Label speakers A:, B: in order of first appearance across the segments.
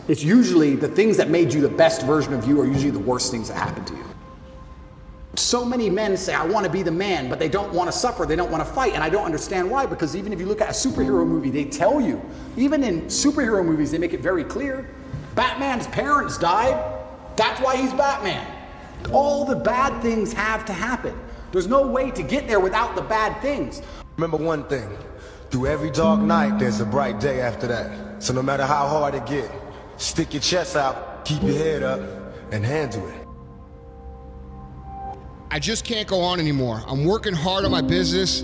A: It's usually the things that made you the best version of you are usually the worst things that happened to you. So many men say, I want to be the man, but they don't want to suffer, they don't want to fight, and I don't understand why, because even if you look at a superhero movie, they tell you, even in superhero movies, they make it very clear, Batman's parents died, that's why he's Batman. All the bad things have to happen. There's no way to get there without the bad things.
B: Remember one thing, through every dark night, there's a bright day after that. So no matter how hard it gets, stick your chest out, keep your head up, and handle it.
C: I just can't go on anymore. I'm working hard on my business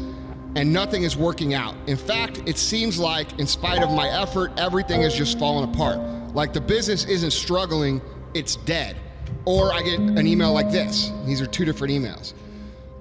C: and nothing is working out. In fact, it seems like in spite of my effort, everything is just falling apart. Like the business isn't struggling, it's dead. Or I get an email like this. These are two different emails.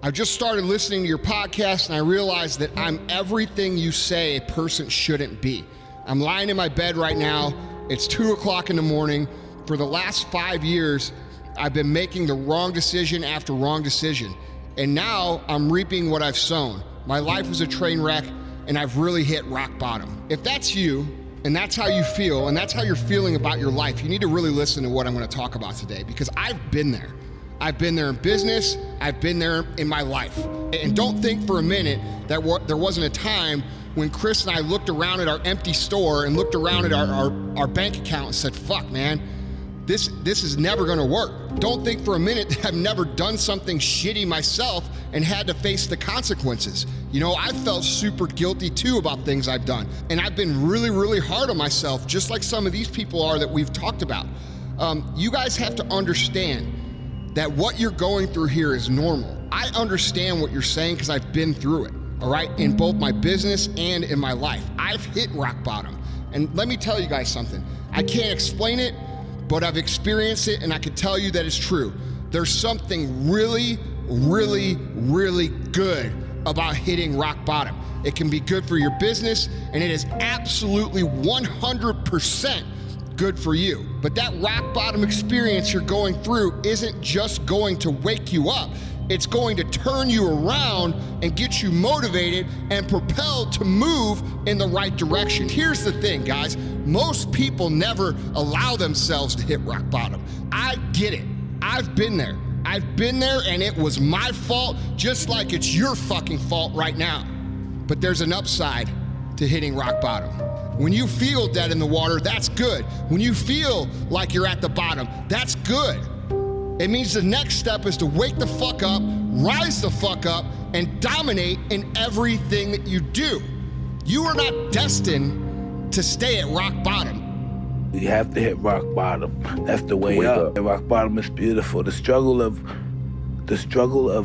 C: I just started listening to your podcast and I realized that I'm everything you say a person shouldn't be. I'm lying in my bed right now. It's 2 o'clock in the morning. For the last 5 years, I've been making the wrong decision after wrong decision. And now I'm reaping what I've sown. My life was a train wreck and I've really hit rock bottom. If that's you, and that's how you feel, and that's how you're feeling about your life, you need to really listen to what I'm gonna talk about today, because I've been there. I've been there in business, I've been there in my life. And don't think for a minute that there wasn't a time when Chris and I looked around at our empty store and looked around at our bank account and said, fuck man, this is never gonna work. Don't think for a minute that I've never done something shitty myself and had to face the consequences. You know, I felt super guilty too about things I've done. And I've been really, really hard on myself, just like some of these people are that we've talked about. You guys have to understand that what you're going through here is normal. I understand what you're saying because I've been through it, all right? In both my business and in my life. I've hit rock bottom. And let me tell you guys something. I can't explain it, but I've experienced it and I can tell you that it's true. There's something really, really, really good about hitting rock bottom. It can be good for your business and it is absolutely 100% good for you. But that rock bottom experience you're going through isn't just going to wake you up. It's going to turn you around and get you motivated and propelled to move in the right direction. Here's the thing, guys. Most people never allow themselves to hit rock bottom. I get it. I've been there. I've been there and it was my fault, just like it's your fucking fault right now. But there's an upside to hitting rock bottom. When you feel dead in the water, that's good. When you feel like you're at the bottom, that's good. It means the next step is to wake the fuck up, rise the fuck up, and dominate in everything that you do. You are not destined to stay at rock bottom.
D: You have to hit rock bottom. That's the way up. Rock bottom is beautiful. The struggle of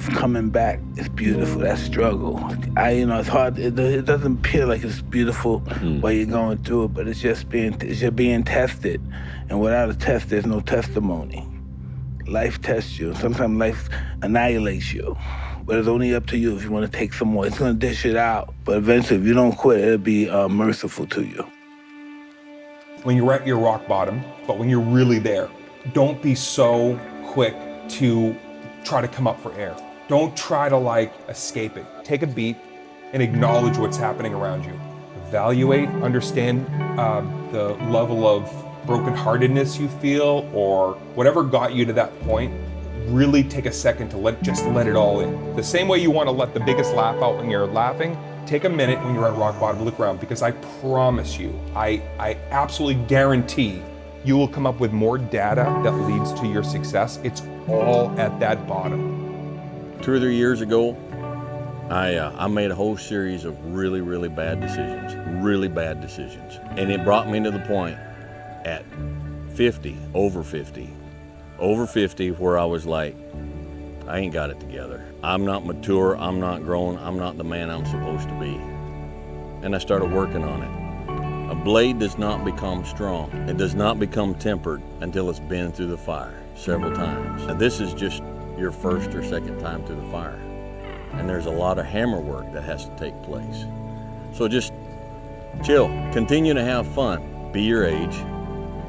D: coming back is beautiful. That struggle. It's hard. It doesn't appear like it's beautiful while you're going through it, but it's just being tested. And without a test, there's no testimony. Life tests you. Sometimes life annihilates you. But it's only up to you if you want to take some more. It's going to dish it out. But eventually, if you don't quit, it'll be merciful to you.
E: When you're at your rock bottom, but when you're really there, don't be so quick to try to come up for air. Don't try to escape it. Take a beat and acknowledge what's happening around you. Evaluate, understand the level of brokenheartedness you feel or whatever got you to that point. Really take a second to let it all in. The same way you want to let the biggest laugh out when you're laughing, take a minute when you're at rock bottom to look around, because I promise you, I absolutely guarantee you will come up with more data that leads to your success. It's all at that bottom.
F: 2 or 3 years ago, I made a whole series of really, really bad decisions. And it brought me to the point at 50, over 50, where I was like, I ain't got it together. I'm not mature, I'm not grown, I'm not the man I'm supposed to be. And I started working on it. A blade does not become strong. It does not become tempered until it's been through the fire several times. Now, this is just your first or second time through the fire. And there's a lot of hammer work that has to take place. So just chill, continue to have fun, be your age,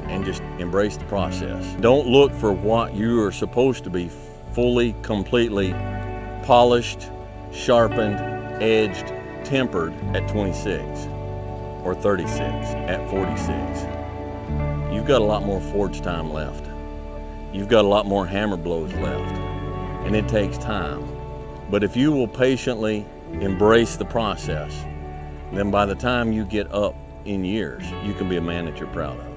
F: and just embrace the process. Don't look for what you are supposed to be fully, completely polished, sharpened, edged, tempered at 26 or 36, at 46. You you've got a lot more forge time left. You've got a lot more hammer blows left, and it takes time. But if you will patiently embrace the process, then by the time you get up in years, you can be a man that you're proud of.